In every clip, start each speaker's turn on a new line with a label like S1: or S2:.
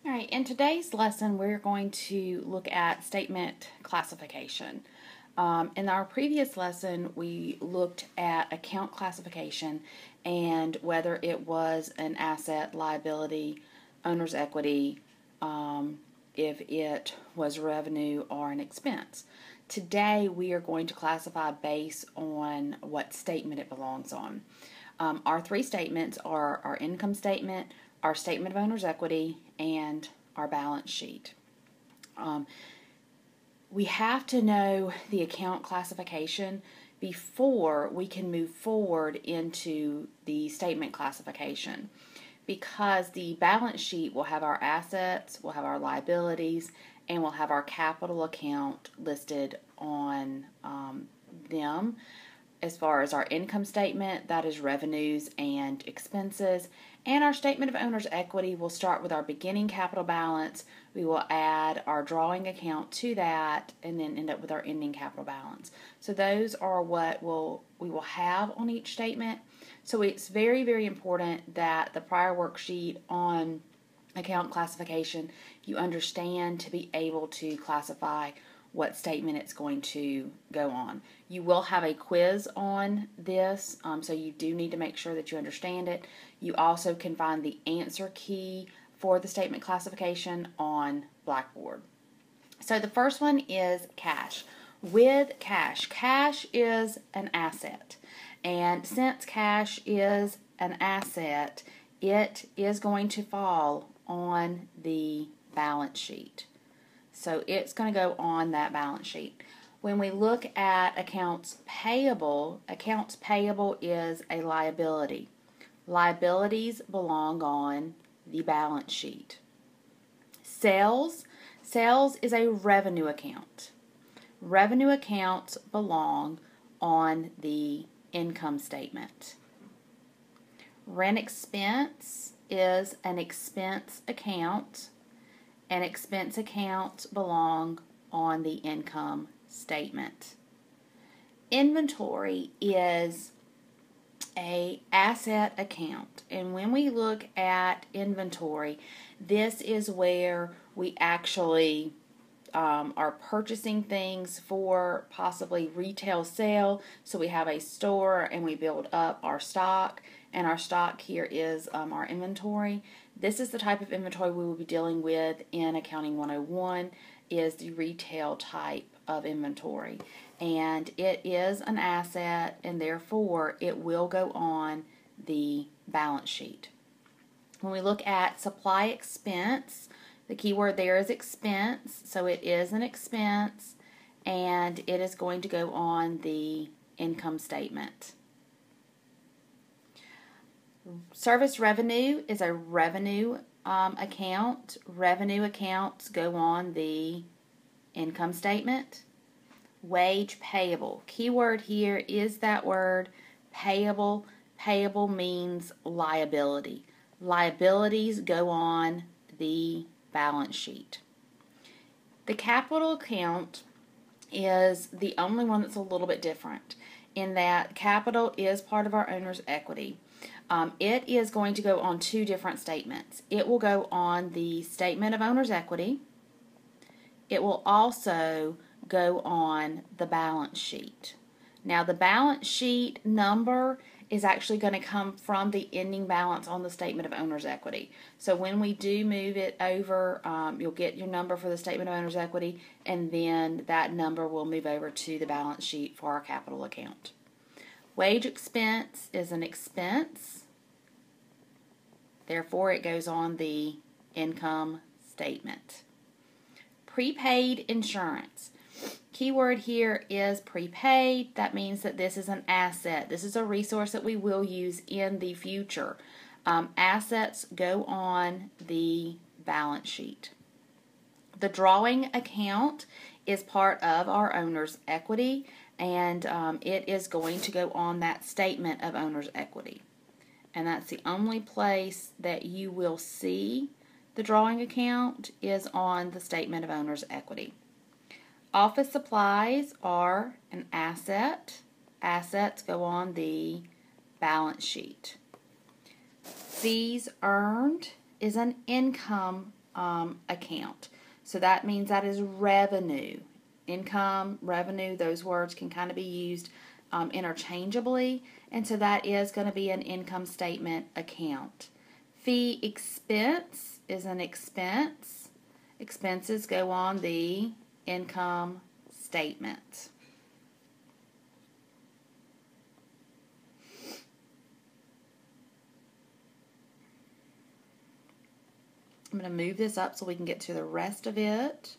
S1: All right, in today's lesson, we're going to look at statement classification. In our previous lesson, we looked at account classification and whether it was an asset, liability, owner's equity, if it was revenue or an expense. Today, we are going to classify based on what statement it belongs on. Our three statements are our income statement, our statement of owner's equity, and our balance sheet. We have to know the account classification before we can move forward into the statement classification, because the balance sheet will have our assets, will have our liabilities, and will have our capital account listed on them. As far as our income statement, that is revenues and expenses. And our statement of owner's equity will start with our beginning capital balance. We will add our drawing account to that and then end up with our ending capital balance. So those are what we will have on each statement. So it's very, very important that the prior worksheet on account classification, you understand to be able to classify what statement it's going to go on. You will have a quiz on this, so you do need to make sure that you understand it. You also can find the answer key for the statement classification on Blackboard. So the first one is cash. With cash, cash is an asset, and since cash is an asset, it is going to fall on the balance sheet. So it's going to go on that balance sheet. When we look at accounts payable is a liability. Liabilities belong on the balance sheet. Sales is a revenue account. Revenue accounts belong on the income statement. Rent expense is an expense account, and expense accounts belong on the income statement. Inventory is an asset account, and when we look at inventory, this is where we actually are purchasing things for possibly retail sale. So we have a store and we build up our stock, and our stock here is our inventory. This is the type of inventory we will be dealing with in Accounting 101, is the retail type of inventory. And it is an asset, and therefore it will go on the balance sheet. When we look at supply expense, the key word there is expense, so it is an expense, and it is going to go on the income statement. Service revenue is a revenue account. Revenue accounts go on the income statement. Wage payable. Keyword here is that word payable. Payable means liability. Liabilities go on the balance sheet. The capital account is the only one that's a little bit different in that capital is part of our owner's equity. It is going to go on two different statements. It will go on the statement of owner's equity. It will also go on the balance sheet. Now, the balance sheet number is actually going to come from the ending balance on the statement of owner's equity. So when we do move it over, you'll get your number for the statement of owner's equity, and then that number will move over to the balance sheet for our capital account. Wage expense is an expense, therefore it goes on the income statement. Prepaid insurance. Keyword here is prepaid. That means that this is an asset. This is a resource that we will use in the future. Assets go on the balance sheet. The drawing account is part of our owner's equity, and it is going to go on that statement of owner's equity. And that's the only place that you will see the drawing account is on the statement of owner's equity. Office supplies are an asset. Assets go on the balance sheet. Fees earned is an income account. So that means that is revenue. Income, revenue, those words can kind of be used interchangeably, and so that is going to be an income statement account. Fee expense is an expense. Expenses go on the income statement. I'm going to move this up so we can get to the rest of it.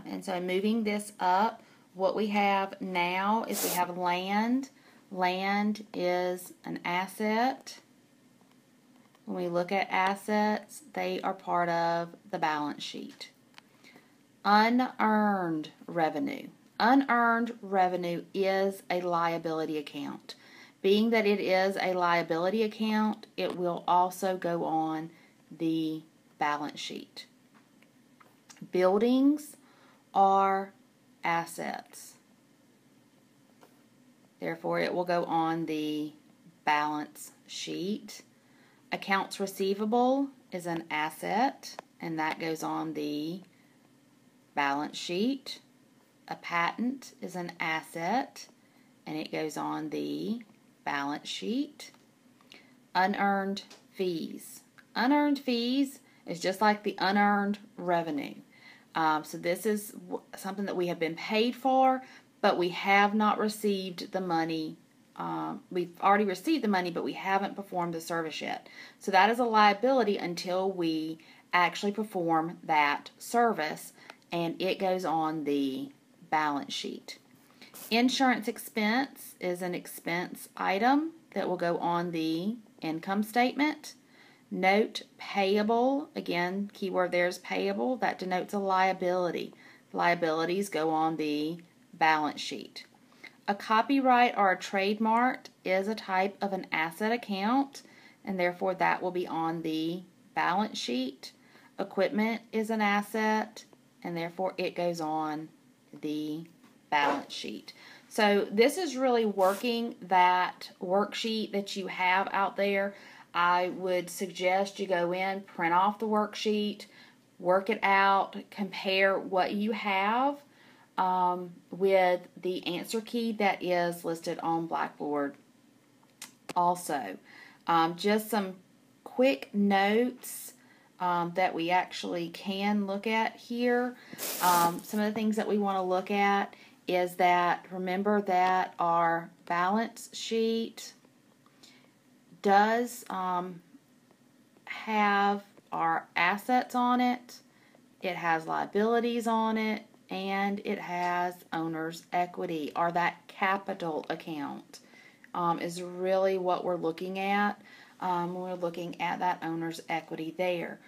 S1: And so moving this up, what we have now is we have land. Land is an asset. When we look at assets, they are part of the balance sheet. Unearned revenue. Unearned revenue is a liability account. Being that it is a liability account, it will also go on the balance sheet. Buildings are assets. Therefore, it will go on the balance sheet. Accounts receivable is an asset, and that goes on the balance sheet. A patent is an asset, and it goes on the balance sheet. Unearned fees. Unearned fees is just like the unearned revenue. So this is something that we have been paid for, but we have not received the money. We've already received the money, but we haven't performed the service yet. So that is a liability until we actually perform that service, and it goes on the balance sheet. Insurance expense is an expense item that will go on the income statement. Note payable, again, keyword there is payable. That denotes a liability. Liabilities go on the balance sheet. A copyright or a trademark is a type of an asset account, and therefore that will be on the balance sheet. Equipment is an asset, and therefore it goes on the balance sheet. So this is really working that worksheet that you have out there. I would suggest you go in, print off the worksheet, work it out, compare what you have with the answer key that is listed on Blackboard. Also, just some quick notes that we actually can look at here. Some of the things that we want to look at is that, remember that our balance sheet does have our assets on it, it has liabilities on it, and it has owner's equity, or that capital account is really what we're looking at when we're looking at that owner's equity there.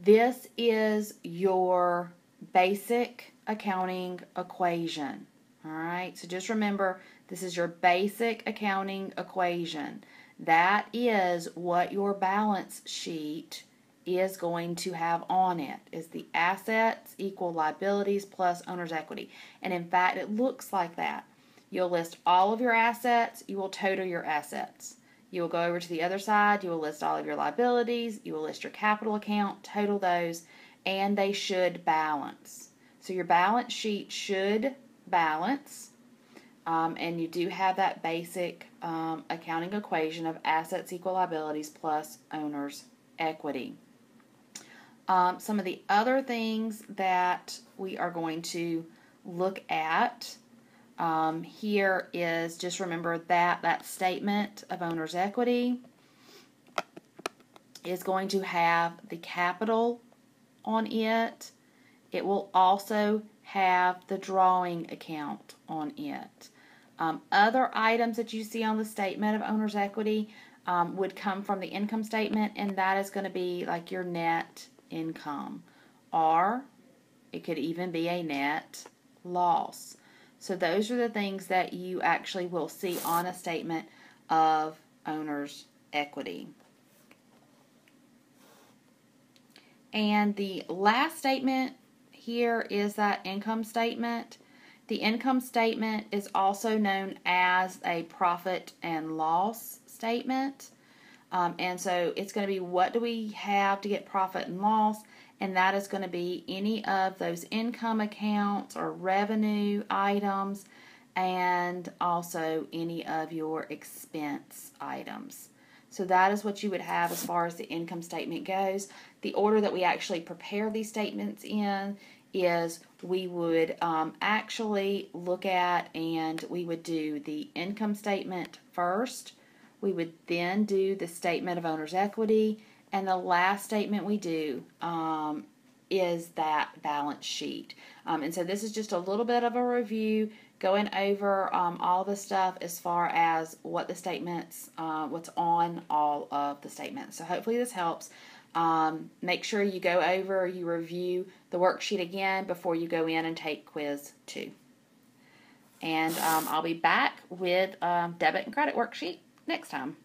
S1: This is your basic accounting equation. All right, so just remember, this is your basic accounting equation. That is what your balance sheet is going to have on it, is the assets equal liabilities plus owner's equity. And in fact, it looks like that. You'll list all of your assets, you will total your assets. You will go over to the other side, you will list all of your liabilities, you will list your capital account, total those, and they should balance. So your balance sheet should balance, and you do have that basic accounting equation of assets equal liabilities plus owner's equity. Some of the other things that we are going to look at here is, just remember that that statement of owner's equity is going to have the capital on it. It will also have the drawing account on it. Other items that you see on the statement of owner's equity would come from the income statement, and that is going to be like your net income, or it could even be a net loss. So those are the things that you actually will see on a statement of owner's equity. And the last statement here is that income statement. The income statement is also known as a profit and loss statement. And so it's going to be what do we have to get profit and loss, and that is going to be any of those income accounts or revenue items, and also any of your expense items. So that is what you would have as far as the income statement goes. The order that we actually prepare these statements in is we would actually look at, and we would do the income statement first. We would then do the statement of owner's equity, and the last statement we do is that balance sheet. And so this is just a little bit of a review, going over all the stuff as far as what the statements, what's on all of the statements. So hopefully this helps. Make sure you go over, you review the worksheet again before you go in and take quiz 2. And I'll be back with debit and credit worksheet next time.